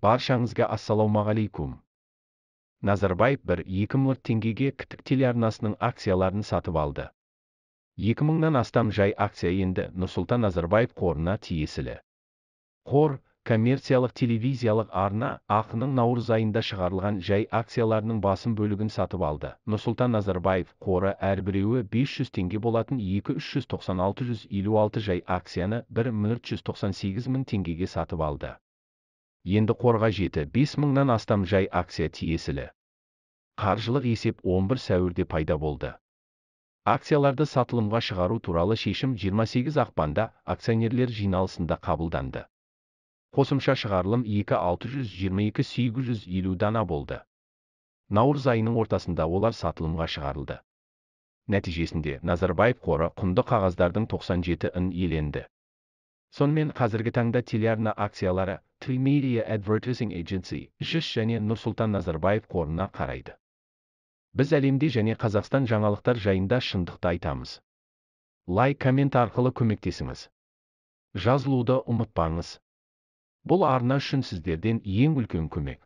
Баршаңызға ассалаумағалейкум. Назарбаев 1-2 миллиард теңгеге КТК телеарнасының акцияларын сатып алды. 2000-нан астам жай акция енді Нұрсұлтан Назарбаев қорына тиесілі. Қор, коммерциялық телевизиялық арна ақының наурыз айында шығарылған жай акцияларының басым бөлігін сатып алды. Нұрсұлтан Назарбаев қоры әрбіреуі 500 теңге болатын 2-390-656 жай акцияны 1,198,000 теңгеге сатып алды. Енді қорға 7-5 мыңнан астам жай акция тиесілі. Қаржылық есеп 11 сәуірде пайда болды. Акцияларды сатылымға шығару туралы шешім 28 ақпанда акционерлер жиналысында қабылданды. Қосымша шығарылым 2-622-850 дана болды. Наурыз айының ортасында олар сатылымға шығарылды. Нәтижесінде Назарбаев қоры құнды қағаздардың 97-ін иеленді. Сонымен қазіргі таңда телеарна акциялары Three Media Advertising Agency және Нұрсұлтан Назарбаев қорына қарайды. Біз әлемде және Қазақстан жаңалықтар жайында шындықты айтамыз. Лайк, коммент арқылы көмектесіңіз. Жазылуды ұмытпаңыз. Бұл арна үшін сіздерден ең үлкен көмек.